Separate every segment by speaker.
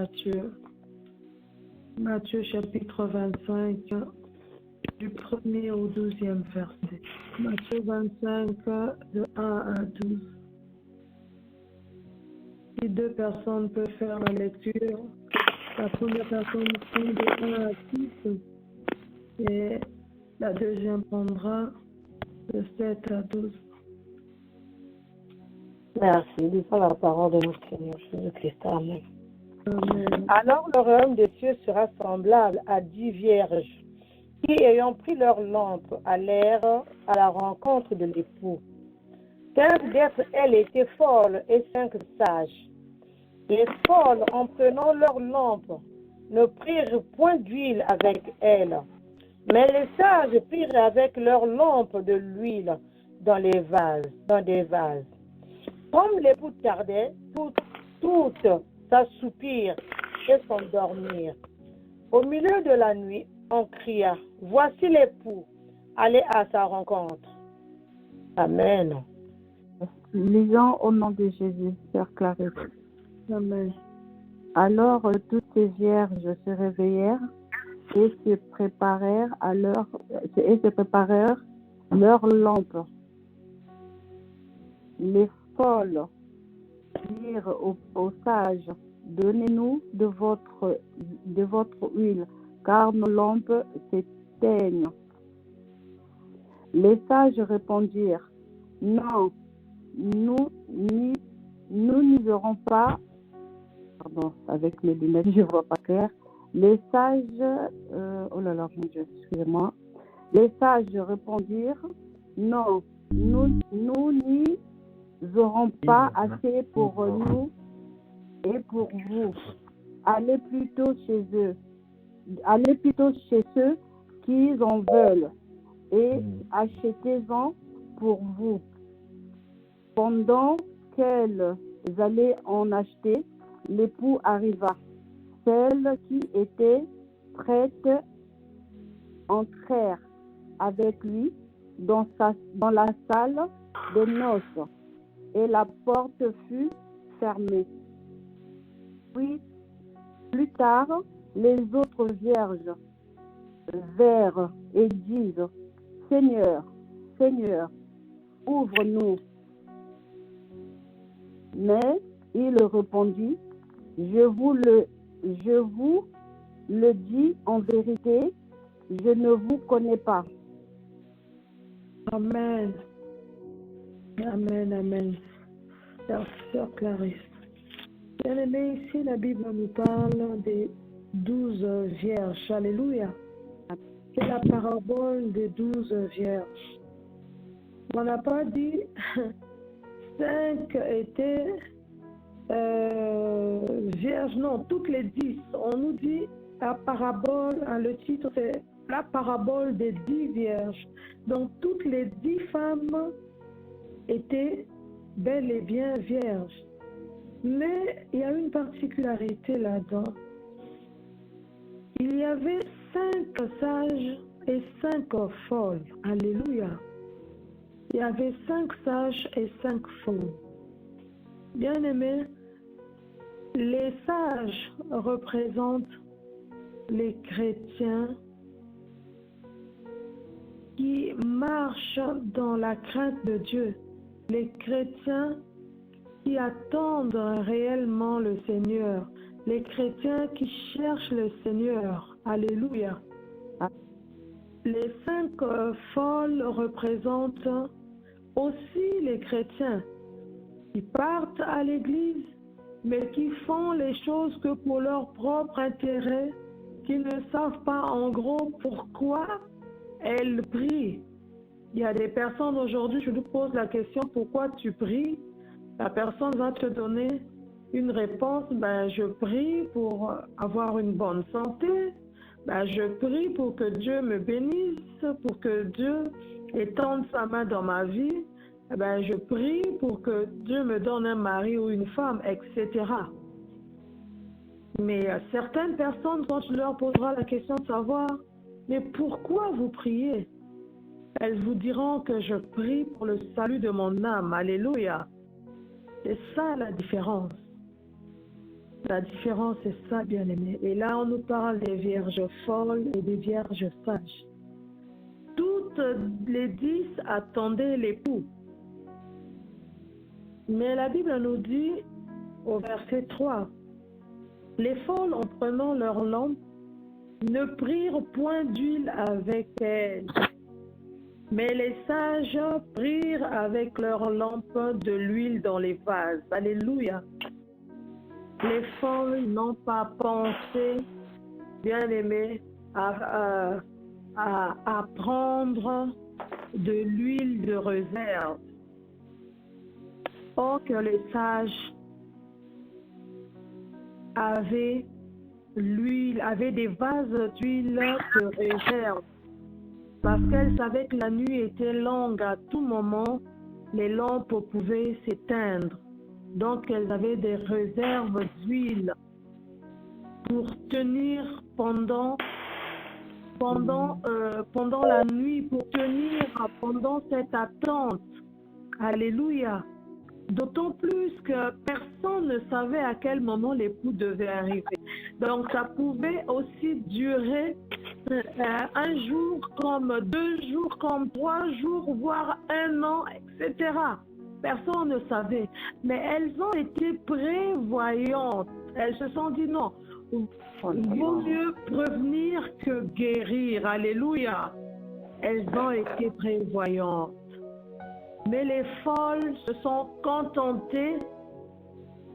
Speaker 1: Matthieu. Matthieu chapitre 25, du 1er au 12e verset. Matthieu 25, de 1 à 12. Si deux personnes peuvent faire la lecture, la première personne prend de 1 à 6 et la deuxième prendra de 7 à 12.
Speaker 2: Merci. Lisons la parole de notre Seigneur Jésus-Christ. Amen.
Speaker 1: Amen.
Speaker 2: Alors le royaume des cieux sera semblable à 10 vierges qui, ayant pris leur lampe, allèrent à la rencontre de l'époux. 15 d'entre elles étaient folles et 5 sages. Les folles, en prenant leur lampe, ne prirent point d'huile avec elles, mais les sages prirent avec leur lampe de l'huile dans des vases. Comme l'époux tardait, toutes s'assoupirent et s'endormirent. Au milieu de la nuit, on cria, « Voici l'époux, allez à sa rencontre. » Amen.
Speaker 3: Lisons au nom de Jésus, Sœur Clarisse.
Speaker 1: Amen.
Speaker 3: Alors toutes ces vierges se réveillèrent et se préparèrent leur lampe. Les folles dirent aux sages, donnez-nous de votre huile, car nos lampes s'éteignent. Les sages répondirent, non, nous n'y aurons pas. Pardon, avec mes lunettes, je ne vois pas clair. Les sages, excusez-moi. Les sages répondirent, non, nous n'y aurons pas assez pour nous et pour vous. Allez plutôt chez ceux qui en veulent et achetez-en pour vous. Pendant qu'elles allaient en acheter, l'époux arriva. Celles qui étaient prêtes entrèrent avec lui dans la salle des noces et la porte fut fermée. Puis, plus tard, les autres vierges vinrent et disent, Seigneur, Seigneur, ouvre-nous. Mais il répondit, je vous le dis en vérité, je ne vous connais pas.
Speaker 1: Amen. Amen, amen. Sœur Clarisse. Bien aimé, ici la Bible nous parle des 12 vierges. Alléluia. C'est la parabole des 12 vierges. On n'a pas dit 5 étaient vierges, non, toutes les 10. On nous dit la parabole, le titre c'est la parabole des 10 vierges. Donc toutes les 10 femmes étaient bel et bien vierges. Mais il y a une particularité là-dedans. Il y avait 5 sages et 5 folles. Alléluia. Il y avait 5 sages et 5 folles. Bien aimés, les sages représentent les chrétiens qui marchent dans la crainte de Dieu. Les chrétiens qui attendent réellement le Seigneur. Les chrétiens qui cherchent le Seigneur. Alléluia. Les 5 folles représentent aussi les chrétiens qui partent à l'église, mais qui font les choses que pour leur propre intérêt, qui ne savent pas en gros pourquoi elles prient. Il y a des personnes aujourd'hui, je lui pose la question, pourquoi tu pries? La personne va te donner une réponse, je prie pour avoir une bonne santé, je prie pour que Dieu me bénisse, pour que Dieu étende sa main dans ma vie, je prie pour que Dieu me donne un mari ou une femme, etc. Mais certaines personnes, quand tu leur poseras la question de savoir, mais pourquoi vous priez? Elles vous diront que je prie pour le salut de mon âme. Alléluia. C'est ça la différence. La différence, c'est ça, bien-aimé. Et là, on nous parle des vierges folles et des vierges sages. Toutes les 10 attendaient l'époux. Mais la Bible nous dit, au verset 3, les folles, en prenant leur lampe, ne prirent point d'huile avec elles. Mais les sages prirent avec leur lampe de l'huile dans les vases. Alléluia. Les folles n'ont pas pensé, bien-aimés, à prendre de l'huile de réserve. Or que les sages avaient des vases d'huile de réserve. Parce qu'elles savaient que la nuit était longue, à tout moment, les lampes pouvaient s'éteindre. Donc, elles avaient des réserves d'huile pour tenir pendant la nuit, pour tenir pendant cette attente. Alléluia. D'autant plus que personne ne savait à quel moment l'époux devait arriver. Donc, ça pouvait aussi durer un jour, comme 2 jours, comme 3 jours, voire 1 an, etc. Personne ne savait. Mais elles ont été prévoyantes. Elles se sont dit non, vaut mieux prévenir que guérir. Alléluia. Elles ont été prévoyantes. Mais les folles se sont contentées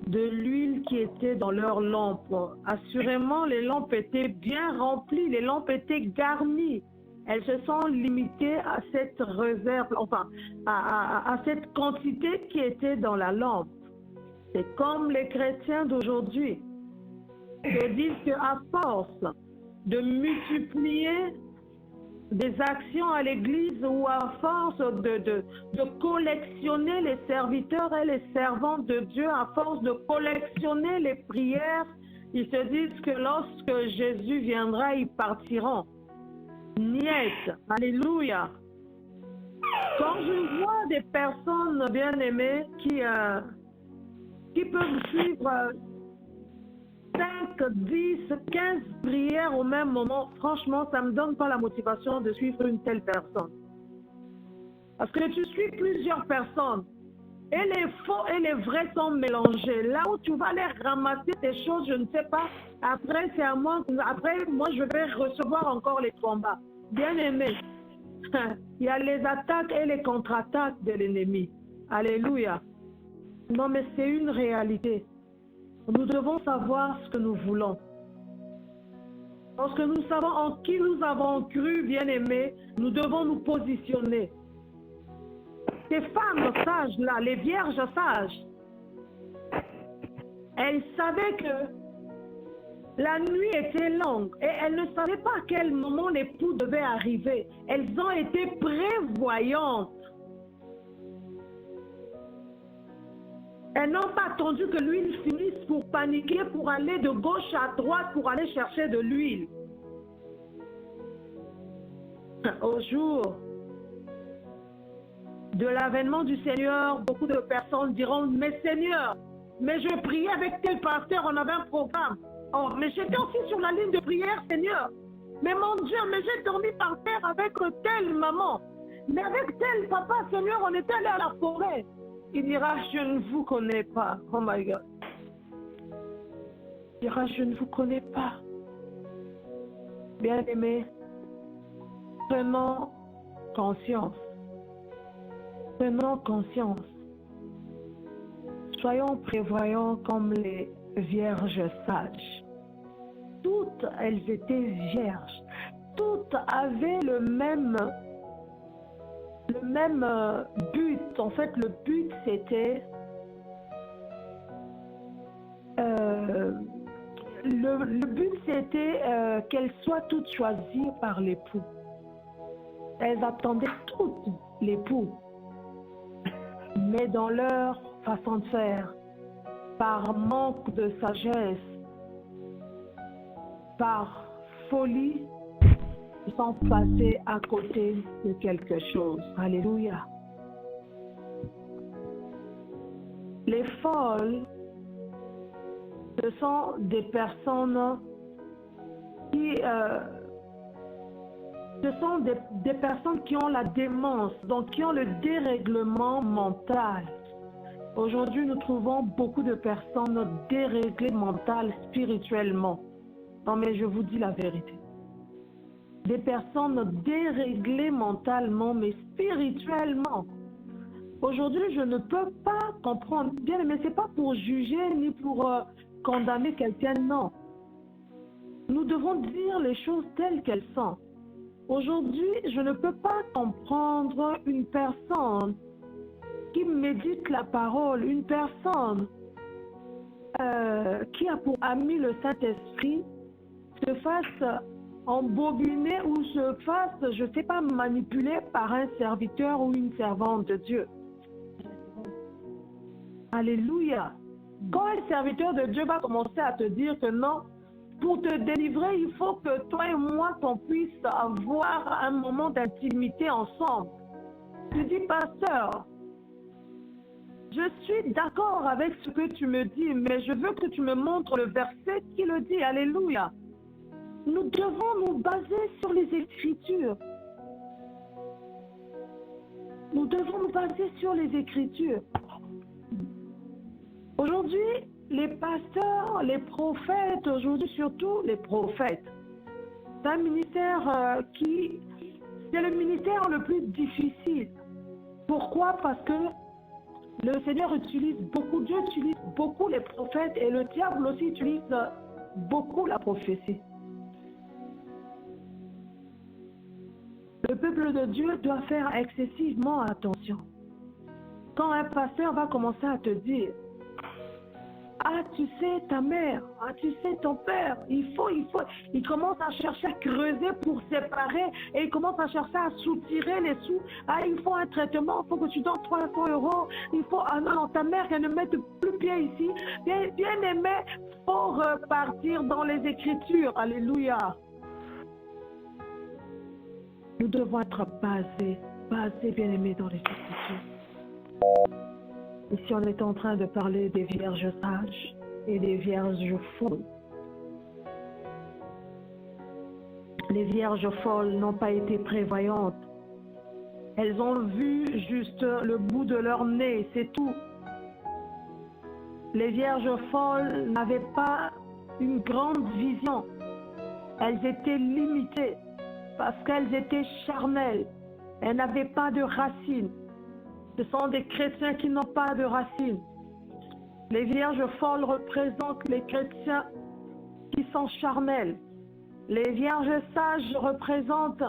Speaker 1: de l'huile qui était dans leurs lampes. Assurément, les lampes étaient bien remplies, les lampes étaient garnies. Elles se sont limitées à cette réserve, enfin, à cette quantité qui était dans la lampe. C'est comme les chrétiens d'aujourd'hui. Ils disent qu'à force de multiplier des actions à l'église ou à force de collectionner les serviteurs et les servantes de Dieu, à force de collectionner les prières, ils se disent que lorsque Jésus viendra, ils partiront. Niet. Alléluia. Quand je vois des personnes bien-aimées qui peuvent suivre 5, 10, 15 prières au même moment, franchement, ça ne me donne pas la motivation de suivre une telle personne. Parce que tu suis plusieurs personnes et les faux et les vrais sont mélangés. Là où tu vas aller ramasser des choses, je ne sais pas, après c'est à moi, après moi je vais recevoir encore les combats. Bien aimé, il y a les attaques et les contre-attaques de l'ennemi. Alléluia. Non mais c'est une réalité. Nous devons savoir ce que nous voulons. Lorsque nous savons en qui nous avons cru, bien-aimés, nous devons nous positionner. Ces femmes sages-là, les vierges sages, elles savaient que la nuit était longue et elles ne savaient pas à quel moment l'époux devait arriver. Elles ont été prévoyantes. Elles n'ont pas attendu que l'huile finisse pour paniquer, pour aller de gauche à droite, pour aller chercher de l'huile. Au jour de l'avènement du Seigneur, beaucoup de personnes diront, mais Seigneur, mais je priais avec tel pasteur, on avait un programme. Oh, mais j'étais aussi sur la ligne de prière, Seigneur. Mais mon Dieu, mais j'ai dormi par terre avec telle maman. Mais avec tel papa, Seigneur, on était allé à la forêt. Il dira, je ne vous connais pas. Oh my God. Il dira, je ne vous connais pas. Bien-aimés, prenons conscience. Prenons conscience. Soyons prévoyants comme les vierges sages. Toutes elles étaient vierges. Toutes avaient le même but. En fait, le but c'était le but c'était qu'elles soient toutes choisies par l'époux. Elles attendaient toutes l'époux, mais dans leur façon de faire, par manque de sagesse, par folie, ils sont passés à côté de quelque chose. Alléluia. Les folles Ce sont des personnes qui... ce sont des personnes qui ont la démence, donc qui ont le dérèglement mental. Aujourd'hui, nous trouvons beaucoup de personnes déréglées mentales spirituellement. Non, mais je vous dis la vérité. Des personnes déréglées mentalement, mais spirituellement. Aujourd'hui, je ne peux pas comprendre. Bien, mais ce n'est pas pour juger ni pour condamner quelqu'un, non. Nous devons dire les choses telles qu'elles sont. Aujourd'hui, je ne peux pas comprendre une personne qui médite la parole, une personne qui a pour ami le Saint-Esprit, se fasse embobiner ou se fasse, je ne sais pas, manipuler par un serviteur ou une servante de Dieu. Alléluia. Quand un serviteur de Dieu va commencer à te dire que non, pour te délivrer, il faut que toi et moi, qu'on puisse avoir un moment d'intimité ensemble. Tu dis, pasteur, je suis d'accord avec ce que tu me dis, mais je veux que tu me montres le verset qui le dit. Alléluia. Nous devons nous baser sur les Écritures. Nous devons nous baser sur les Écritures. Aujourd'hui, les pasteurs, les prophètes, aujourd'hui surtout les prophètes, c'est un ministère c'est le ministère le plus difficile. Pourquoi? Parce que le Seigneur utilise beaucoup, Dieu utilise beaucoup les prophètes et le diable aussi utilise beaucoup la prophétie. Le peuple de Dieu doit faire excessivement attention. Quand un pasteur va commencer à te dire, ah, tu sais ta mère, ah, tu sais ton père, il commence à chercher à creuser pour séparer et il commence à chercher à soutirer les sous. Ah, il faut un traitement, il faut que tu donnes 300 €, il faut, ah non, ta mère, elle ne mette plus pied ici. Bien aimé, il faut repartir dans les Écritures, alléluia. Nous devons être basés, bien aimés dans les Écritures. Ici, on est en train de parler des vierges sages et des vierges folles. Les vierges folles n'ont pas été prévoyantes. Elles ont vu juste le bout de leur nez, c'est tout. Les vierges folles n'avaient pas une grande vision. Elles étaient limitées parce qu'elles étaient charnelles. Elles n'avaient pas de racines. Ce sont des chrétiens qui n'ont pas de racines. Les vierges folles représentent les chrétiens qui sont charnels. Les vierges sages représentent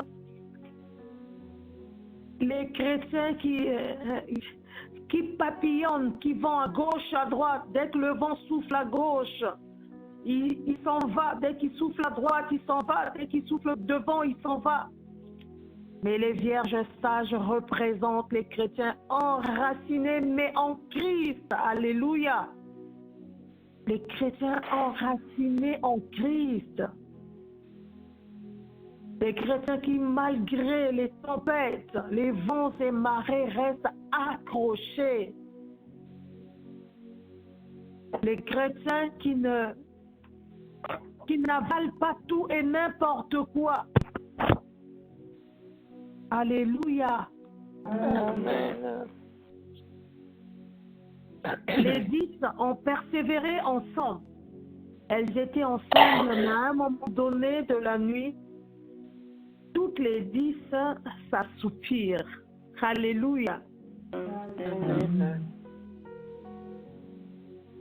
Speaker 1: les chrétiens qui papillonnent, qui vont à gauche, à droite. Dès que le vent souffle à gauche, il s'en va. Dès qu'il souffle à droite, il s'en va. Dès qu'il souffle devant, il s'en va. Mais les vierges sages représentent les chrétiens enracinés, mais en Christ. Alléluia. Les chrétiens enracinés en Christ. Les chrétiens qui, malgré les tempêtes, les vents et marées, restent accrochés. Les chrétiens qui n'avalent pas tout et n'importe quoi. Alléluia.
Speaker 2: Amen.
Speaker 1: Les 10 ont persévéré ensemble. Elles étaient ensemble, mais à un moment donné de la nuit, toutes les 10 s'assoupirent. Alléluia.
Speaker 2: Amen.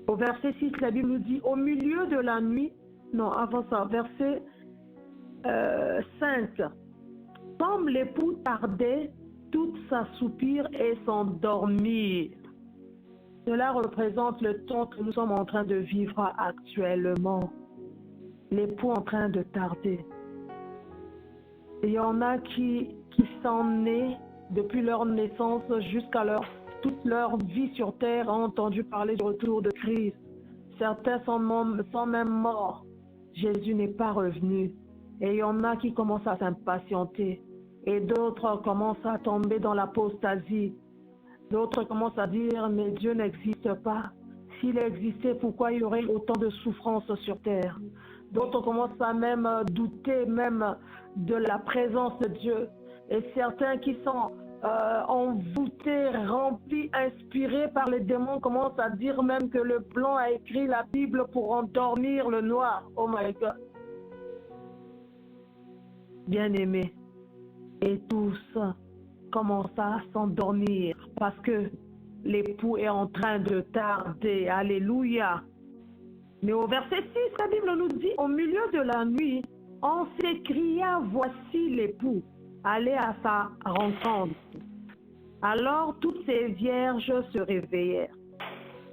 Speaker 1: Au verset 6, la Bible nous dit, au milieu de la nuit, non, avant ça, verset 5, comme l'époux tardait, toutes s'assoupirent et s'endormirent. Cela représente le temps que nous sommes en train de vivre actuellement. L'époux en train de tarder. Il y en a qui sont nés depuis leur naissance jusqu'à toute leur vie sur terre ont entendu parler du retour de Christ. Certains sont même morts. Jésus n'est pas revenu. Et il y en a qui commencent à s'impatienter. Et d'autres commencent à tomber dans l'apostasie. D'autres commencent à dire, mais Dieu n'existe pas. S'il existait, pourquoi il y aurait autant de souffrances sur terre? D'autres commencent à même douter même de la présence de Dieu. Et certains qui sont envoûtés, remplis, inspirés par les démons commencent à dire même que le blanc a écrit la Bible pour endormir le noir. Oh my God. Bien-aimés, et tous commencent à s'endormir parce que l'époux est en train de tarder. Alléluia. Mais au verset 6, la Bible nous dit, au milieu de la nuit, on s'écria, voici l'époux, allez à sa rencontre. Alors toutes ces vierges se réveillèrent.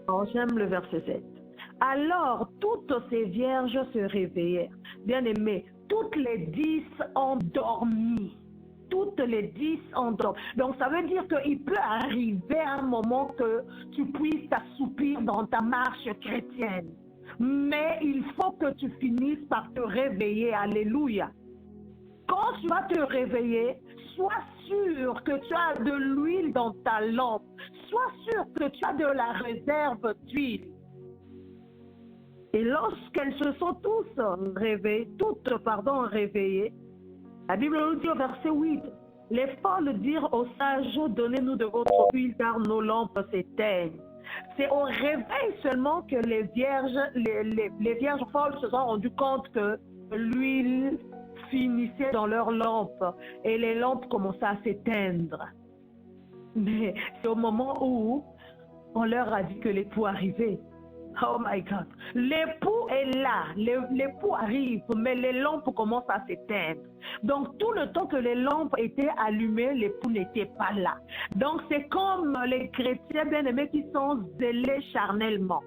Speaker 1: Oh, j'aime le verset 7. Alors toutes ces vierges se réveillèrent. Bien aimé, toutes les 10 ont dormi. Toutes les 10 ont dormi. Donc ça veut dire qu'il peut arriver un moment que tu puisses t'assoupir dans ta marche chrétienne. Mais il faut que tu finisses par te réveiller. Alléluia. Quand tu vas te réveiller, sois sûr que tu as de l'huile dans ta lampe. Sois sûr que tu as de la réserve d'huile. Et lorsqu'elles se sont toutes réveillées, la Bible nous dit au verset 8, les folles dirent aux sages, donnez-nous de votre huile car nos lampes s'éteignent. C'est au réveil seulement que les vierges folles se sont rendues compte que l'huile finissait dans leurs lampes et les lampes commençaient à s'éteindre. Mais c'est au moment où on leur a dit que l'époux arrivait. Oh my God. L'époux est là. L'époux arrive, mais les lampes commencent à s'éteindre. Donc, tout le temps que les lampes étaient allumées, l'époux n'était pas là. Donc, c'est comme les chrétiens bien-aimés qui sont zélés charnellement.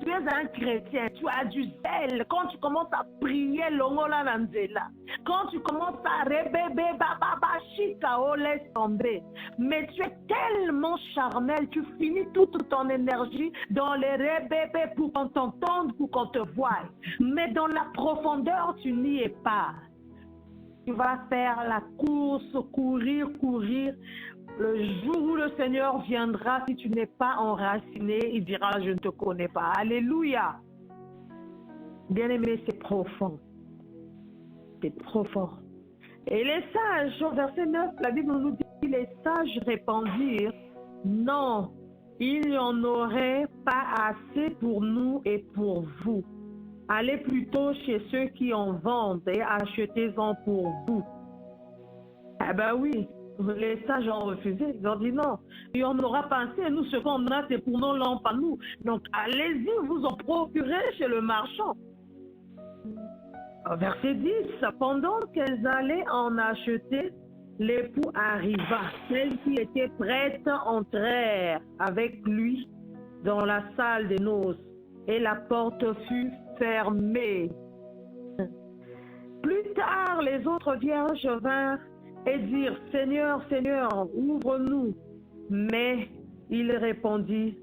Speaker 1: Tu es un chrétien, tu as du zèle. Quand tu commences à prier, l'ongola nanzela. Quand tu commences à rebébé, bababa, chikao, laisse tomber. Mais tu es tellement charnel, tu finis toute ton énergie dans les rebébés pour qu'on t'entende, pour qu'on te voie. Mais dans la profondeur, tu n'y es pas. Tu vas faire la course, courir. Le jour où le Seigneur viendra, si tu n'es pas enraciné, il dira, je ne te connais pas. Alléluia. Bien-aimé, c'est profond. C'est profond. Et les sages, au verset 9, la Bible nous dit, les sages répondirent, non, il n'y en aurait pas assez pour nous et pour vous. Allez plutôt chez ceux qui en vendent et achetez-en pour vous. Ah ben oui. Les sages ont refusé, ils ont dit non, il y en aura pas assez, nous ce qu'on a c'est pour nos lampes à nous. Donc allez-y, vous en procurez chez le marchand. Verset 10, pendant qu'elles allaient en acheter, l'époux arriva. Celles qui étaient prêtes entrèrent avec lui dans la salle des noces et la porte fut fermée. Plus tard, les autres vierges vinrent et dirent, Seigneur, Seigneur, ouvre-nous. Mais il répondit,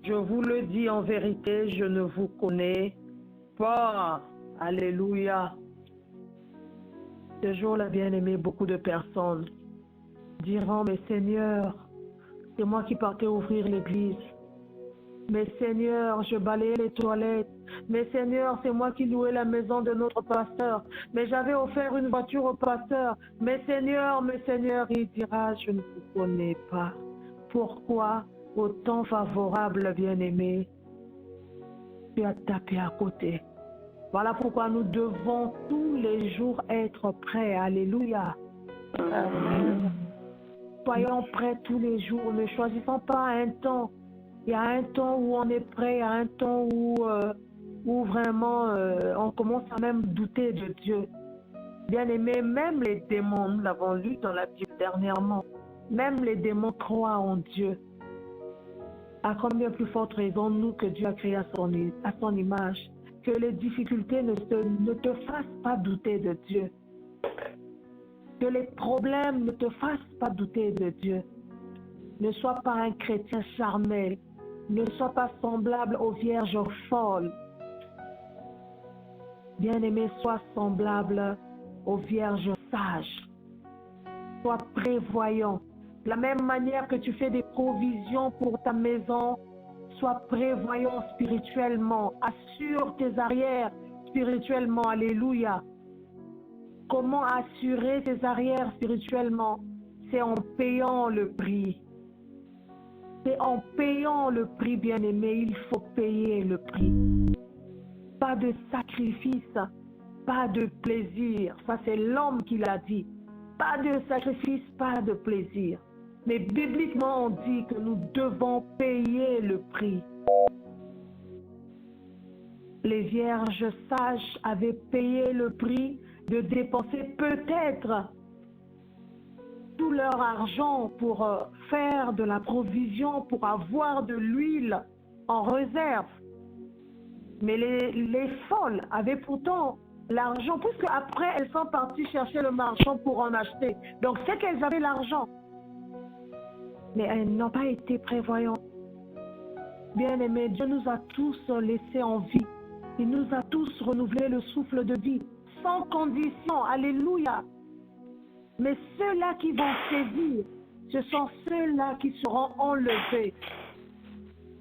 Speaker 1: je vous le dis en vérité, je ne vous connais pas. Alléluia. Ce jour-là, bien-aimé, beaucoup de personnes diront, mais Seigneur, c'est moi qui partais ouvrir l'église. Mais Seigneur, je balayais les toilettes. Mais Seigneur, c'est moi qui louais la maison de notre pasteur. Mais j'avais offert une voiture au pasteur. Mais Seigneur, il dira, je ne vous connais pas. Pourquoi, au temps favorable, bien-aimé, tu as tapé à côté? Voilà pourquoi nous devons tous les jours être prêts. Alléluia. Amen. Soyons prêts tous les jours. Ne choisissons pas un temps. Il y a un temps où on est prêt, il y a un temps où vraiment on commence à même douter de Dieu. Bien aimé, même les démons, nous l'avons lu dans la Bible dernièrement, même les démons croient en Dieu. À combien plus forte raison nous que Dieu a créé à son image, que les difficultés ne te fassent pas douter de Dieu. Que les problèmes ne te fassent pas douter de Dieu. Ne sois pas un chrétien charnel. Ne sois pas semblable aux vierges folles. Bien-aimé, sois semblable aux vierges sages. Sois prévoyant. De la même manière que tu fais des provisions pour ta maison, Sois prévoyant spirituellement. Assure tes arrières spirituellement. Alléluia. Comment assurer tes arrières spirituellement? C'est en payant le prix. C'est en payant le prix, bien-aimé. Il faut payer le prix. Pas de sacrifice, pas de plaisir. Ça, c'est l'homme qui l'a dit. Pas de sacrifice, pas de plaisir. Mais bibliquement, on dit que nous devons payer le prix. Les vierges sages avaient payé le prix de dépenser peut-être tout leur argent pour faire de la provision, pour avoir de l'huile en réserve. Mais les folles avaient pourtant l'argent, puisque après elles sont parties chercher le marchand pour en acheter. Donc c'est qu'elles avaient l'argent. Mais elles n'ont pas été prévoyantes. Bien-aimés, Dieu nous a tous laissés en vie. Il nous a tous renouvelé le souffle de vie, sans condition. Alléluia. Mais ceux-là qui vont saisir, ce sont ceux-là qui seront enlevés.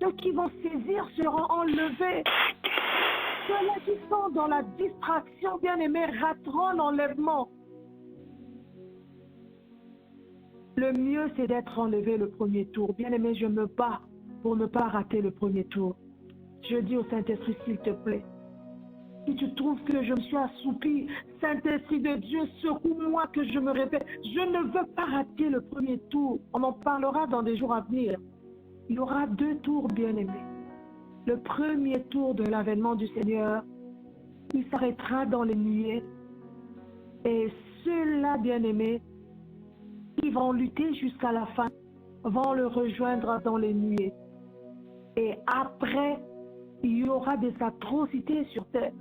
Speaker 1: Ceux qui vont saisir seront enlevés. Ceux-là qui sont dans la distraction, bien-aimés, rateront l'enlèvement. Le mieux, c'est d'être enlevé le premier tour. Bien-aimé, je me bats pour ne pas rater le premier tour. Je dis au Saint-Esprit, s'il te plaît, si tu trouves que je me suis assoupi, Saint-Esprit de Dieu, secoue-moi que je me répète. Je ne veux pas rater le premier tour. On en parlera dans des jours à venir. Il y aura 2 tours, bien-aimés. Le premier tour de l'avènement du Seigneur, il s'arrêtera dans les nuées. Et ceux-là, bien-aimés, qui vont lutter jusqu'à la fin, vont le rejoindre dans les nuées. Et après, il y aura des atrocités sur terre.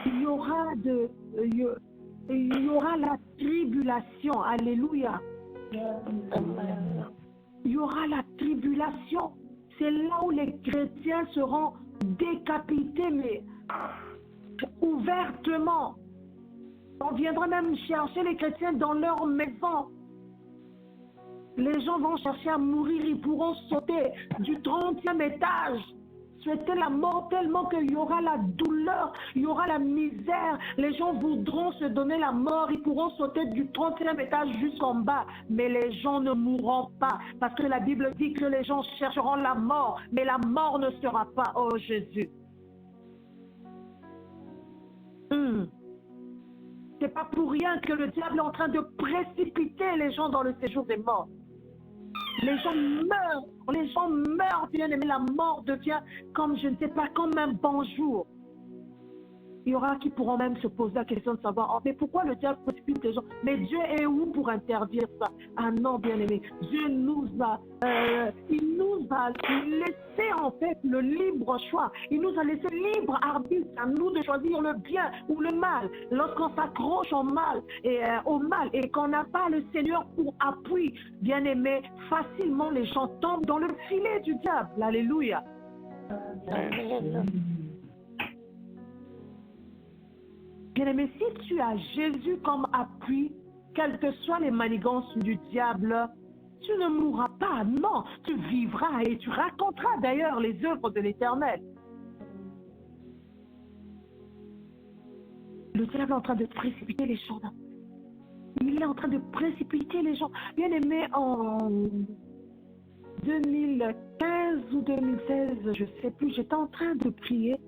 Speaker 1: Il y aura la tribulation. Alléluia. Il y aura la tribulation. C'est là où les chrétiens seront décapités, mais ouvertement. On viendra même chercher les chrétiens dans leur maison. Les gens vont chercher à mourir, ils pourront sauter du 30e étage. Souhaiter la mort tellement qu'il y aura la douleur, il y aura la misère. Les gens voudront se donner la mort, ils pourront sauter du 30e étage jusqu'en bas. Mais les gens ne mourront pas parce que la Bible dit que les gens chercheront la mort, mais la mort ne sera pas. Oh Jésus. C'est pas pour rien que le diable est en train de précipiter les gens dans le séjour des morts. Les gens meurent, bien aimé, la mort devient comme, je ne sais pas, comme un bonjour. Il y aura qui pourront même se poser la question de savoir, oh, mais pourquoi le diable précipite les gens? Mais Dieu est où pour interdire ça? Ah non, bien aimé, Dieu il nous a laissé en fait le libre choix. Il nous a laissé libre arbitre à nous de choisir le bien ou le mal. Lorsqu'on s'accroche au mal et qu'on n'a pas le Seigneur pour appui, bien aimé, facilement les gens tombent dans le filet du diable. Alléluia. Bien-aimé, si tu as Jésus comme appui, quelles que soient les manigances du diable, tu ne mourras pas, non, tu vivras et tu raconteras d'ailleurs les œuvres de l'Éternel. Le diable est en train de précipiter les gens. Il est en train de précipiter les gens. Bien-aimé, en 2015 ou 2016, je ne sais plus, j'étais en train de prier.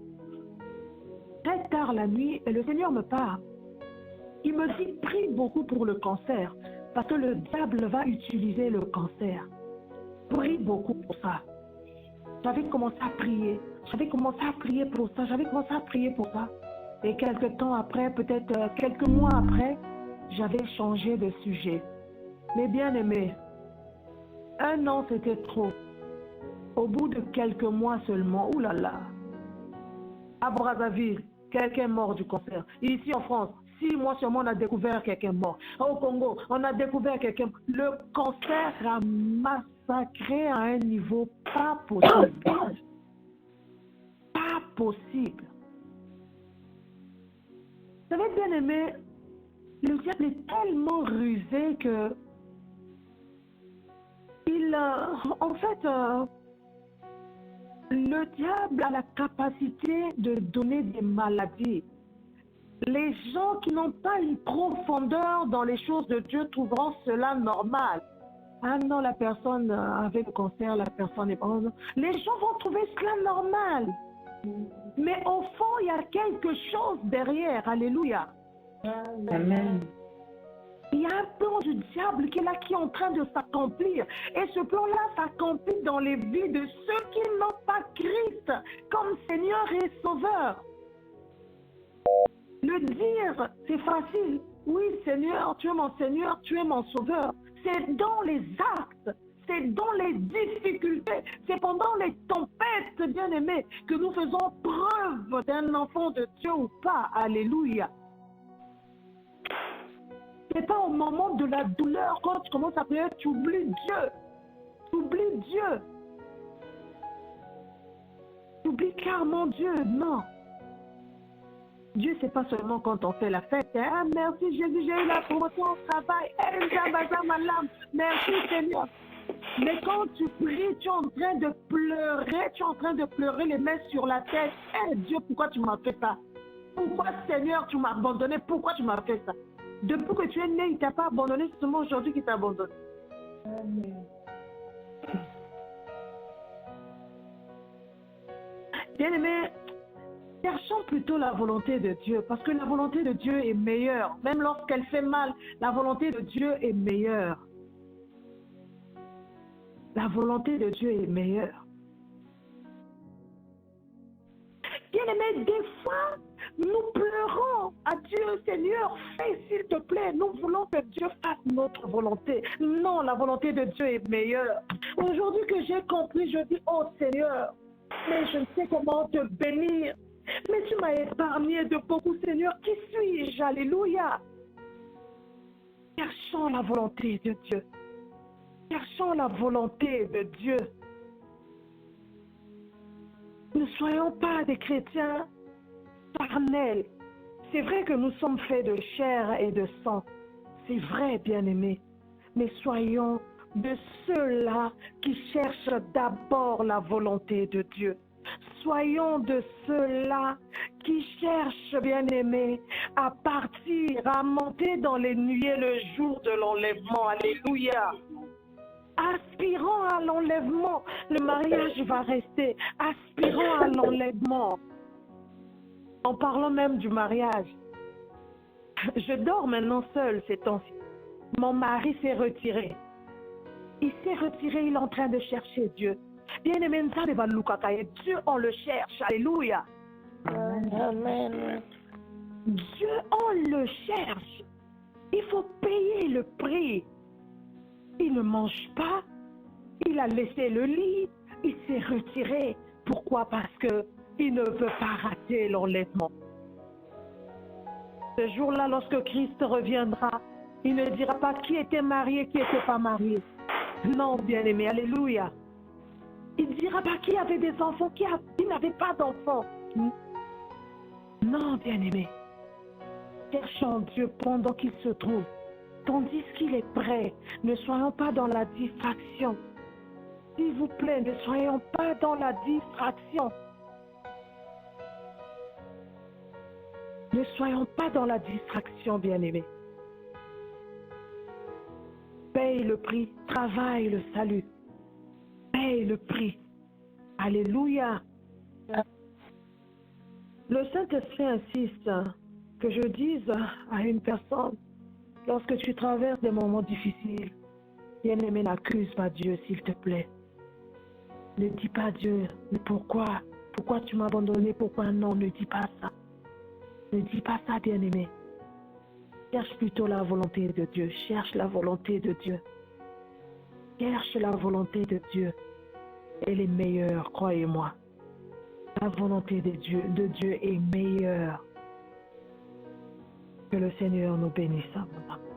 Speaker 1: Très tard la nuit, et le Seigneur me parle. Il me dit, prie beaucoup pour le cancer, parce que le diable va utiliser le cancer. Prie beaucoup pour ça. J'avais commencé à prier. Pour ça. Et quelques temps après, peut-être quelques mois après, j'avais changé de sujet. Mais bien aimé, 1 an c'était trop. Au bout de quelques mois seulement, oulala, à Brazzaville, quelqu'un est mort du cancer. Ici en France, 6 mois seulement, on a découvert quelqu'un mort. Au Congo, on a découvert quelqu'un. Le cancer a massacré à un niveau pas possible. Pas possible. Vous savez, bien aimé, le diable est tellement rusé que Le diable a la capacité de donner des maladies. Les gens qui n'ont pas une profondeur dans les choses de Dieu trouveront cela normal. Ah non, la personne avait le cancer, la personne est pas... Les gens vont trouver cela normal. Mais au fond, il y a quelque chose derrière. Alléluia.
Speaker 2: Amen.
Speaker 1: Il y a un plan du diable qui est là, qui est en train de s'accomplir. Et ce plan-là s'accomplit dans les vies de ceux qui n'ont pas Christ comme Seigneur et Sauveur. Le dire, c'est facile. Oui, Seigneur, tu es mon Seigneur, tu es mon Sauveur. C'est dans les actes, c'est dans les difficultés, c'est pendant les tempêtes, bien-aimés, que nous faisons preuve d'un enfant de Dieu ou pas. Alléluia. C'est pas au moment de la douleur, quand tu commences à prier, tu oublies Dieu. Tu oublies Dieu. Tu oublies clairement Dieu. Non. Dieu, c'est pas seulement quand on fait la fête. Ah, merci Jésus, j'ai eu la promotion au travail. Merci Seigneur. Mais quand tu pries, tu es en train de pleurer, les mains sur la tête. Eh Dieu, pourquoi tu m'as fait ça? Pourquoi Seigneur, tu m'as abandonné? Pourquoi tu m'as fait ça? Depuis que tu es né, il ne t'a pas abandonné, c'est seulement aujourd'hui qu'il t'a abandonné. Bien-aimé, cherchons plutôt la volonté de Dieu, parce que la volonté de Dieu est meilleure. Même lorsqu'elle fait mal, la volonté de Dieu est meilleure. La volonté de Dieu est meilleure. Bien-aimé, des fois, nous pleurons à Dieu, Seigneur, fais s'il te plaît. Nous voulons que Dieu fasse notre volonté. Non, la volonté de Dieu est meilleure. Aujourd'hui que j'ai compris, je dis, oh Seigneur, mais je ne sais comment te bénir. Mais tu m'as épargné de beaucoup, Seigneur. Qui suis-je? Alléluia. Cherchons la volonté de Dieu. Cherchons la volonté de Dieu. Ne soyons pas des chrétiens charnels. C'est vrai que nous sommes faits de chair et de sang. C'est vrai, bien-aimés. Mais soyons de ceux-là qui cherchent d'abord la volonté de Dieu. Soyons de ceux-là qui cherchent, bien-aimés, à partir, à monter dans les nuées le jour de l'enlèvement. Alléluia. Aspirons à l'enlèvement. Le mariage va rester. Aspirons à l'enlèvement. En parlant même du mariage, je dors maintenant seul ces temps-ci. Mon mari s'est retiré. Il s'est retiré, il est en train de chercher Dieu. Bien-aimé, Dieu, on le cherche. Alléluia.
Speaker 2: Amen.
Speaker 1: Dieu, on le cherche. Il faut payer le prix. Il ne mange pas. Il a laissé le lit. Il s'est retiré. Pourquoi? Parce qu'il ne veut pas rater l'enlèvement. Ce jour-là, lorsque Christ reviendra, il ne dira pas qui était marié, qui n'était pas marié. Non, bien-aimé, alléluia. Il ne dira pas qui avait des enfants, qui n'avait pas d'enfants. Non, bien-aimé. Cherchons Dieu pendant qu'il se trouve, tandis qu'il est prêt. Ne soyons pas dans la distraction. S'il vous plaît, ne soyons pas dans la distraction. Ne soyons pas dans la distraction, bien-aimés. Paye le prix, travaille le salut. Paye le prix. Alléluia. Le Saint-Esprit insiste que je dise à une personne, lorsque tu traverses des moments difficiles, bien-aimé, n'accuse pas Dieu, s'il te plaît. Ne dis pas à Dieu, mais pourquoi? Pourquoi tu m'as abandonné? Pourquoi non? Ne dis pas ça. Ne dis pas ça, bien-aimé. Cherche plutôt la volonté de Dieu. Cherche la volonté de Dieu. Cherche la volonté de Dieu. Elle est meilleure, croyez-moi. La volonté de Dieu est meilleure. Que le Seigneur nous bénisse abondamment.